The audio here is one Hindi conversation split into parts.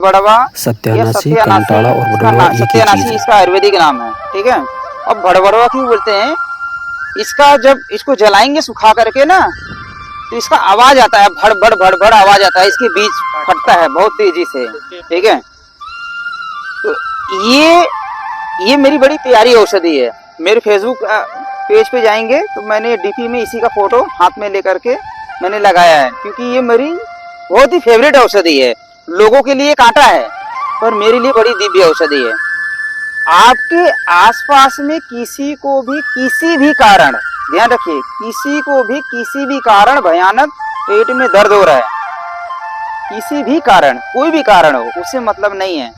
भड़वा या सत्यानाशी, सत्यानाशी, कंटाला और भड़वा एक ही चीज सत्यानाशी है। इसका आयुर्वेदिक नाम है। ठीक है। अब भड़वा क्यों बोलते हैं, इसका जब इसको जलाएंगे सुखा करके ना, तो इसका आवाज आता है, भड़ भड़ भड़ भड़ आवाज आता है, इसके बीज फटता है बहुत तेजी से। ठीक है। तो ये मेरी बड़ी प्यारी औषधि है। मेरे फेसबुक पेज पे जाएंगे तो मैंने डीपी में इसी का फोटो हाथ में लेकर के मैंने लगाया है, क्योंकि ये मेरी बहुत ही फेवरेट औषधि है। लोगों के लिए कांटा है, पर मेरे लिए बड़ी दिव्य औषधि है। आपके आसपास में किसी को भी किसी भी कारण, ध्यान रखिए, किसी को भी किसी भी कारण भयानक पेट में दर्द हो रहा है, किसी भी कारण, कोई भी कारण हो, उससे मतलब नहीं है।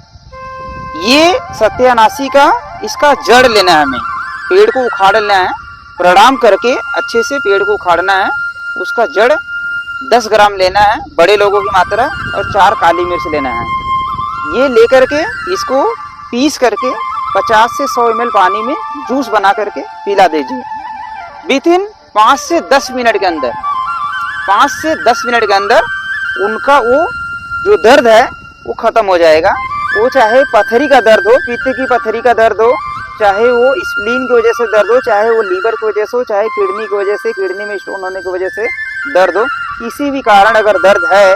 ये सत्यानाशी का इसका जड़ लेना है, हमें पेड़ को उखाड़ लेना है, प्रणाम करके अच्छे से पेड़ को उखाड़ना है, उसका जड़ 10 ग्राम लेना है, बड़े लोगों की मात्रा, और 4 काली मिर्च लेना है। ये लेकर के इसको पीस करके 50 से 100 ml पानी में जूस बना करके पिला दीजिए। विथिन 5 से 10 मिनट के अंदर, 5 से 10 मिनट के अंदर उनका वो जो दर्द है वो खत्म हो जाएगा। वो चाहे पथरी का दर्द हो, पित्त की पथरी का दर्द हो, चाहे वो स्प्लीन की वजह से दर्द हो, चाहे वो लीवर की वजह से हो, चाहे किडनी की वजह से, किडनी में स्टोन होने की वजह से दर्द हो, किसी भी कारण अगर दर्द है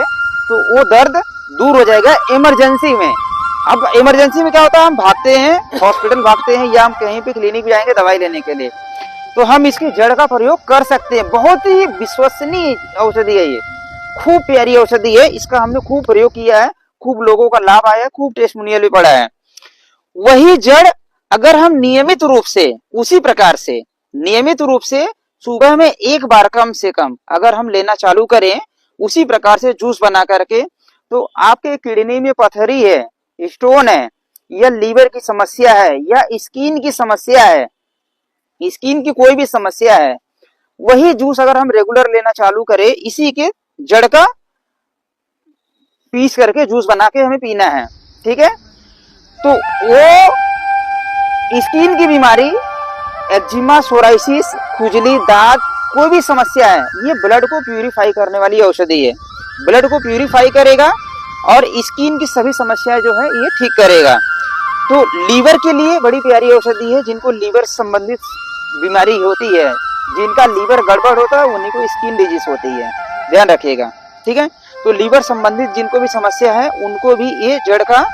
तो वो दर्द दूर हो जाएगा इमरजेंसी में। अब इमरजेंसी में क्या होता है, हम भागते हैं, हॉस्पिटल भागते हैं, या हम कहीं पे क्लिनिक भी जाएंगे दवाई लेने के लिए, तो हम इसकी जड़ का प्रयोग कर सकते हैं। बहुत ही विश्वसनीय औषधि है ये, खूब प्यारी औषधि है। इसका हमने खूब प्रयोग किया है, खूब लोगों का लाभ आया, खूब टेस्टिमोनियल भी पड़ा है। वही जड़ अगर हम नियमित रूप से, उसी प्रकार से नियमित रूप से सुबह में 1 बार कम से कम अगर हम लेना चालू करें, उसी प्रकार से जूस बना करके, तो आपके किडनी में पथरी है, स्टोन है, या लीवर की समस्या है, या स्किन की समस्या है, स्किन की कोई भी समस्या है, वही जूस अगर हम रेगुलर लेना चालू करें, इसी के जड़ का पीस करके जूस बना के हमें पीना है। ठीक है। तो वो स्किन की बीमारी, एक्जिमा, सोराइसिस, खुजली, दाग, कोई भी समस्या है, ये ब्लड को प्यूरिफाई करने वाली औषधि है। ब्लड को प्यूरिफाई करेगा और स्किन की सभी समस्याएं जो है ये ठीक करेगा। तो लीवर के लिए बड़ी प्यारी औषधि है। जिनको लीवर संबंधित बीमारी होती है, जिनका लीवर गड़बड़ होता है, उन्हीं को स्किन डिजीज होती है, ध्यान रखिएगा। ठीक है। तो लीवर संबंधित जिनको भी समस्या है, उनको भी ये जड़ का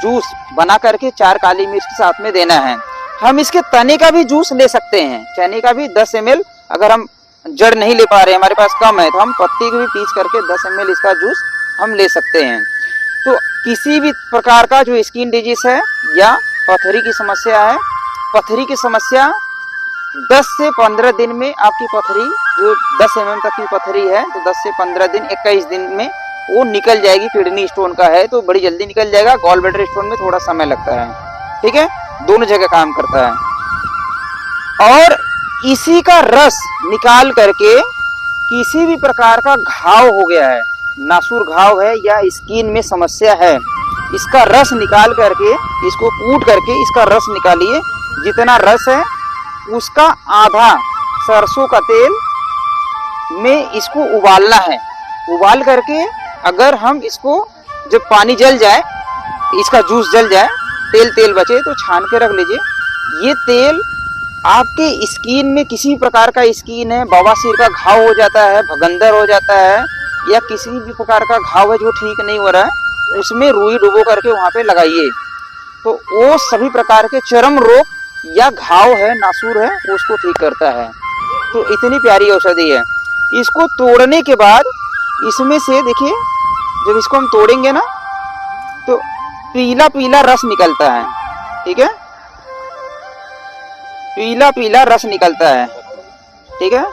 जूस बना करके 4 काली मिर्च के साथ में देना है। हम इसके तने का भी जूस ले सकते हैं, चने का भी 10 ml, अगर हम जड़ नहीं ले पा रहे, हमारे पास कम है, तो हम पत्ती को भी पीस करके 10 ml इसका जूस हम ले सकते हैं। तो किसी भी प्रकार का जो स्किन डिजीज है या पथरी की समस्या है, पथरी की समस्या 10 से 15 दिन में आपकी पथरी, जो 10 mm तक की पथरी है, तो 10 से 15 दिन, 21 दिन में वो निकल जाएगी। किडनी स्टोन का है तो बड़ी जल्दी निकल जाएगा, गॉल ब्लैडर स्टोन में थोड़ा समय लगता है। ठीक है। दोनों जगह काम करता है। और इसी का रस निकाल करके किसी भी प्रकार का घाव हो गया है, नासूर घाव है या स्किन में समस्या है, इसका रस निकाल करके, इसको कूट करके इसका रस निकालिए। जितना रस है उसका आधा सरसों का तेल में इसको उबालना है। उबाल करके अगर हम इसको, जब पानी जल जाए, इसका जूस जल जाए, तेल बचे तो छान के रख लीजिए। ये तेल आपके स्किन में, किसी प्रकार का स्किन है, बवासीर का घाव हो जाता है, भगंदर हो जाता है, या किसी भी प्रकार का घाव है जो ठीक नहीं हो रहा है, उसमें रुई डुबो करके वहां पे लगाइए। तो वो सभी प्रकार के चर्म रोग या घाव है, नासूर है, उसको ठीक करता है। तो इतनी प्यारी औषधि है। इसको तोड़ने के बाद इसमें से देखिए, जब इसको हम तोड़ेंगे ना, तो पीला पीला रस निकलता है। ठीक है। पीला पीला रस निकलता है। ठीक है।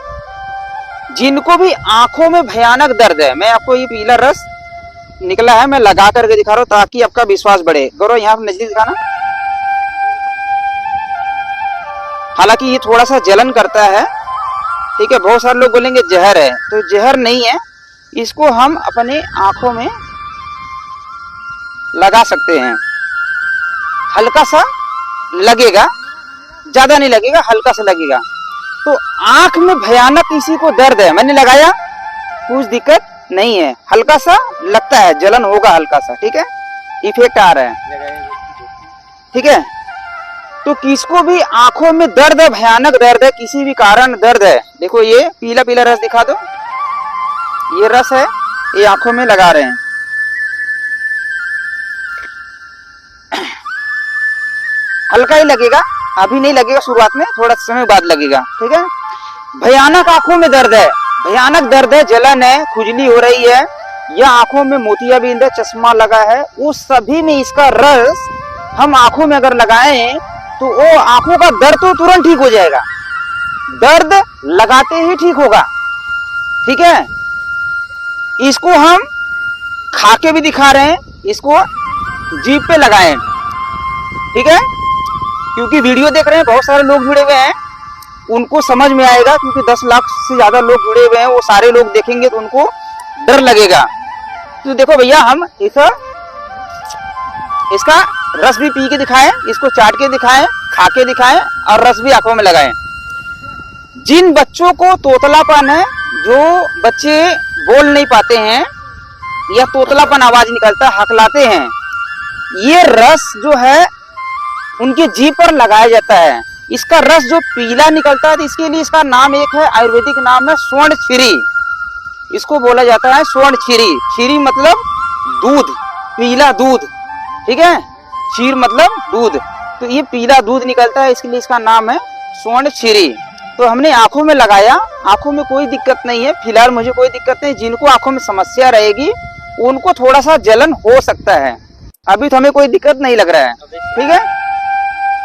जिनको भी आंखों में भयानक दर्द है, मैं आपको ये पीला रस निकला है, मैं लगा करके दिखा रहा हूं ताकि आपका विश्वास बढ़े। गौरव यहाँ नजदीक दिखाना। हालांकि ये थोड़ा सा जलन करता है। ठीक है। बहुत सारे लोग बोलेंगे जहर है, तो जहर नहीं है। इसको हम अपने आंखों में लगा सकते हैं। हल्का सा लगेगा, ज्यादा नहीं लगेगा, हल्का सा लगेगा। तो आंख में भयानक किसी को दर्द है, मैंने लगाया, कुछ दिक्कत नहीं है, हल्का सा लगता है, जलन होगा हल्का सा। ठीक है। इफेक्ट आ रहा है, ठीक है। तो किसको भी आंखों में दर्द है, भयानक दर्द है, किसी भी कारण दर्द है, देखो ये पीला पीला रस दिखा दो, ये रस है, ये आंखों में लगा रहे हैं। हल्का ही लगेगा, अभी नहीं लगेगा, शुरुआत में थोड़ा समय बाद लगेगा, ठीक है। भयानक आंखों में दर्द है, भयानक दर्द है, जलन है, खुजली हो रही है, या आंखों में मोतियाबिंद है, चश्मा लगा है, उस सभी में इसका रस हम आंखों में अगर लगाएं तो वो आंखों का दर्द तो तुरंत ठीक हो जाएगा, दर्द लगाते ही ठीक होगा, ठीक है। इसको हम खा के भी दिखा रहे हैं, इसको जीभ पे लगाएं, ठीक है, क्योंकि वीडियो देख रहे हैं बहुत सारे लोग जुड़े हुए हैं, उनको समझ में आएगा, क्योंकि 10 लाख से ज्यादा लोग जुड़े हुए हैं, वो सारे लोग देखेंगे तो उनको डर लगेगा। तो देखो भैया, हम इसका रस भी पी के दिखाएं, इसको चाट के दिखाएं, खा के दिखाएं, और रस भी आंखों में लगाएं। जिन बच्चों को तोतलापन है, जो बच्चे बोल नहीं पाते हैं या तोतलापन आवाज निकलता है, हकलाते हैं, ये रस जो है उनके जीभ पर लगाया जाता है। इसका रस जो पीला निकलता है, तो इसके लिए इसका नाम एक है, आयुर्वेदिक नाम है स्वर्ण छिरी, इसको बोला जाता है स्वर्ण छिरी। छिरी मतलब दूध, पीला दूध, ठीक है, क्षीर मतलब दूध, तो ये पीला दूध निकलता है, इसके लिए इसका नाम है स्वर्ण छिरी। तो हमने आंखों में लगाया, आंखों में कोई दिक्कत नहीं है, फिलहाल मुझे कोई दिक्कत नहीं। जिनको आंखों में समस्या रहेगी उनको थोड़ा सा जलन हो सकता है, अभी तो हमें कोई दिक्कत नहीं लग रहा है, ठीक है।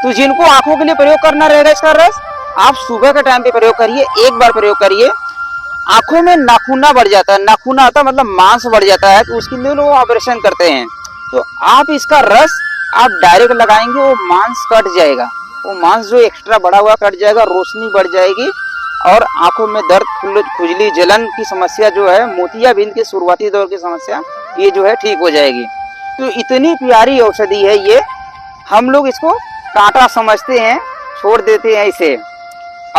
तो जिनको आंखों के लिए प्रयोग करना रहेगा इसका रस, आप सुबह के टाइम पे प्रयोग करिए, एक बार प्रयोग करिए। आंखों में नाखूना बढ़ जाता है, नाखूना आता मतलब मांस बढ़ जाता है, तो उसके लिए लोग ऑपरेशन करते हैं, तो आप इसका रस आप डायरेक्ट लगाएंगे, वो मांस कट जाएगा, वो मांस जो एक्स्ट्रा बढ़ा हुआ कट जाएगा, रोशनी बढ़ जाएगी, और आंखों में दर्द, खुजली, जलन की समस्या जो है, मोतियाबिंद के शुरुआती दौर की समस्या, ये जो है ठीक हो जाएगी। तो इतनी प्यारी औषधि है ये, हम लोग इसको कांटा समझते हैं, छोड़ देते हैं इसे,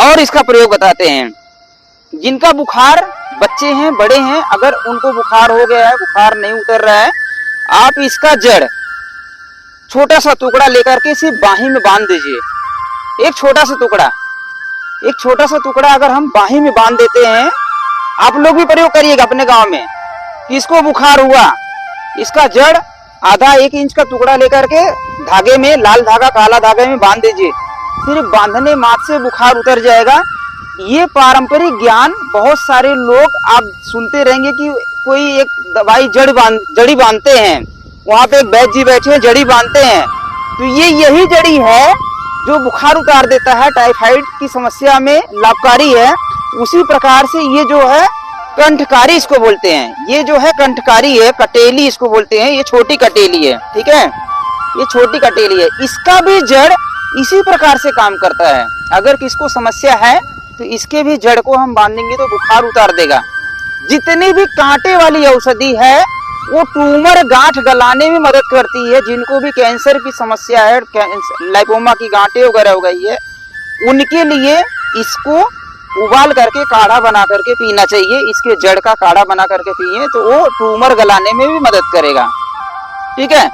और इसका प्रयोग बताते हैं। जिनका बुखार, बच्चे हैं, बड़े हैं, अगर उनको बुखार हो गया है, बुखार नहीं उतर रहा है, आप इसका जड़ छोटा सा टुकड़ा लेकर के सिर्फ बाही में बांध दीजिए, एक छोटा सा टुकड़ा, एक छोटा सा टुकड़ा अगर हम बाही में बांध देते हैं, आप लोग भी प्रयोग करिएगा अपने गांव में। किसको बुखार हुआ, इसका जड़ आधा 1 इंच का टुकड़ा लेकर के धागे में, लाल धागा काला धागे में बांध दीजिए, सिर्फ बांधने मात्र से बुखार उतर जाएगा। ये पारंपरिक ज्ञान बहुत सारे लोग आप सुनते रहेंगे कि कोई एक दवाई जड़ी बांधते हैं, वहां पे एक वैद्य जी बैठे हैं, जड़ी बांधते हैं, तो ये यही जड़ी है जो बुखार उतार देता है, टाइफाइड की समस्या में लाभकारी है। उसी प्रकार से ये जो है कंठकारी इसको बोलते हैं, ये जो है कंठकारी है, कटेली इसको बोलते हैं, ये छोटी कटेली है, ठीक है, ये छोटी कटेली है, इसका भी जड़ इसी प्रकार से काम करता है। अगर किसको समस्या है तो इसके भी जड़ को हम बांधेंगे तो बुखार उतार देगा। जितनी भी कांटे वाली औषधि है वो ट्यूमर गांठ गलाने में मदद करती है। जिनको भी कैंसर की समस्या है, लाइपोमा की गांठें वगैरह हो गई है, उनके लिए इसको उबाल करके काढ़ा बना करके पीना चाहिए। इसके जड़ का काढ़ा बना करके पिए तो वो ट्यूमर गलाने में भी मदद करेगा, ठीक है।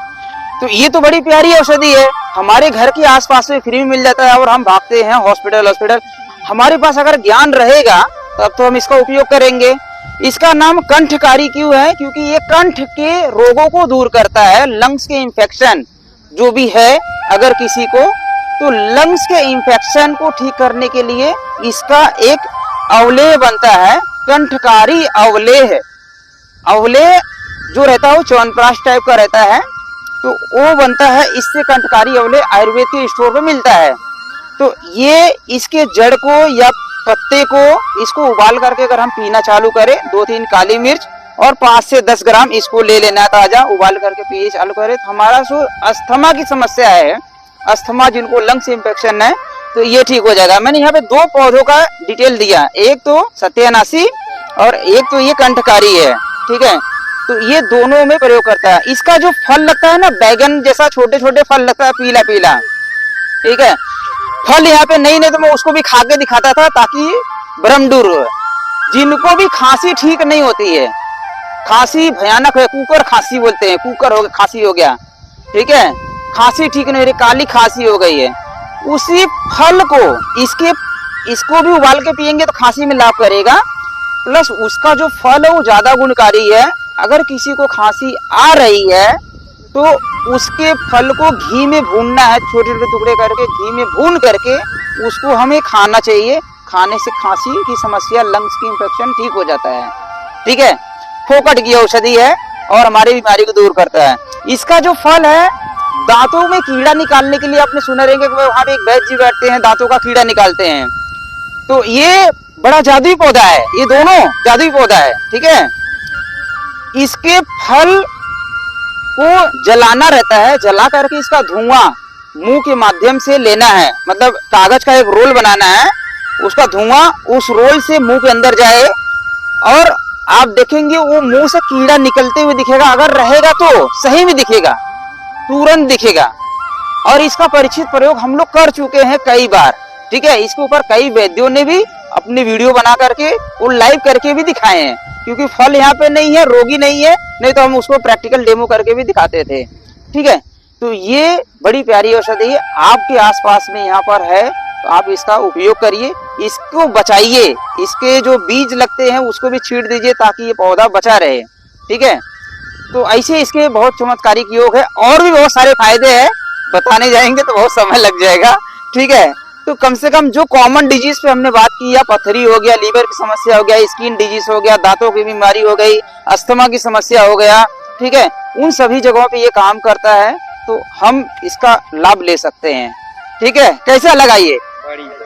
तो ये तो बड़ी प्यारी औषधि है, हमारे घर के आसपास में फ्री में मिल जाता है और हम भागते हैं हॉस्पिटल। हमारे पास अगर ज्ञान रहेगा तब तो हम इसका उपयोग करेंगे। इसका नाम कंठकारी क्यों है? क्योंकि ये कंठ के रोगों को दूर करता है। लंग्स के इंफेक्शन जो भी है अगर किसी को, तो लंग्स के इंफेक्शन को ठीक करने के लिए इसका एक अवलेह बनता है, कंठकारी अवलेह। अवलेह जो रहता है वो च्यवनप्राश टाइप का रहता है, तो वो बनता है इससे। कंठकारी अवलेह आयुर्वेद के स्टोर पे मिलता है। तो ये इसके जड़ को या पत्ते को इसको उबाल करके अगर हम पीना चालू करें, 2-3 काली मिर्च और 5 से 10 ग्राम इसको ले लेना ताजा, उबाल करके पिए चालू करें, तो हमारा जो अस्थमा की समस्या है, अस्थमा जिनको लंग्स इंफेक्शन है, तो ये ठीक हो जाएगा। मैंने यहाँ पे 2 पौधों का डिटेल दिया, एक तो सत्यानाशी और एक तो ये कंठकारी है, ठीक है। तो ये दोनों में प्रयोग करता है। इसका जो फल लगता है ना, बैगन जैसा छोटे छोटे फल लगता है, पीला पीला, ठीक है। फल यहाँ पे नहीं तो मैं उसको भी खा के दिखाता था ताकि भ्रम दूर हो। जिनको भी खांसी ठीक नहीं होती है, खांसी भयानक है, कुकर खांसी बोलते हैं, कुकर हो गया, खांसी हो गया, ठीक है, खांसी ठीक नहीं हो रही, काली खांसी हो गई है, उसी फल को इसको भी उबाल के पियेंगे तो खांसी में लाभ करेगा, प्लस उसका जो फल है वो ज्यादा गुणकारी है। अगर किसी को खांसी आ रही है तो उसके फल को घी में भूनना है, छोटे छोटे टुकड़े करके घी में भून करके उसको हमें खाना चाहिए। खाने से खांसी की समस्या, लंग्स की इंफेक्शन ठीक हो जाता है। ठीक है, फोकट की औषधि है और हमारी बीमारी को दूर करता है। इसका जो फल है, दांतों में कीड़ा निकालने के लिए आपने सुना रहेंगे कि वहां पे एक वैद्य जी बैठते हैं, दांतों का कीड़ा निकालते हैं, तो ये बड़ा जादुई पौधा है, ये दोनों जादुई पौधा है। ठीक है, इसके फल को जलाना रहता है, जला करके इसका धुआं मुंह के माध्यम से लेना है, मतलब कागज का एक रोल बनाना है, उसका धुआं उस रोल से मुंह के अंदर जाए और आप देखेंगे वो मुंह से कीड़ा निकलते हुए दिखेगा। अगर रहेगा तो सही में दिखेगा, तुरंत दिखेगा। और इसका परिचित प्रयोग हम लोग कर चुके हैं कई बार। ठीक है, इसके ऊपर कई वैद्यों ने भी अपनी वीडियो बना करके और लाइव करके भी दिखाए हैं, क्योंकि फल यहाँ पे नहीं है, रोगी नहीं है, नहीं तो हम उसको प्रैक्टिकल डेमो करके भी दिखाते थे। ठीक है, तो ये बड़ी प्यारी औषधि है, आपके आसपास में यहाँ पर है तो आप इसका उपयोग करिए, इसको बचाइए, इसके जो बीज लगते हैं उसको भी छींट दीजिए ताकि ये पौधा बचा रहे। ठीक है, तो ऐसे इसके बहुत चमत्कारिक योग है, और भी बहुत सारे फायदे हैं, बताने जाएंगे तो बहुत समय लग जाएगा। ठीक है, तो कम से कम जो कॉमन डिजीज पे हमने बात की, या पथरी हो गया, लीवर की समस्या हो गया, स्किन डिजीज हो गया, दांतों की बीमारी हो गई, अस्थमा की समस्या हो गया, ठीक है, उन सभी जगहों पे ये काम करता है, तो हम इसका लाभ ले सकते हैं। ठीक है, कैसा लगा ये? बढ़िया।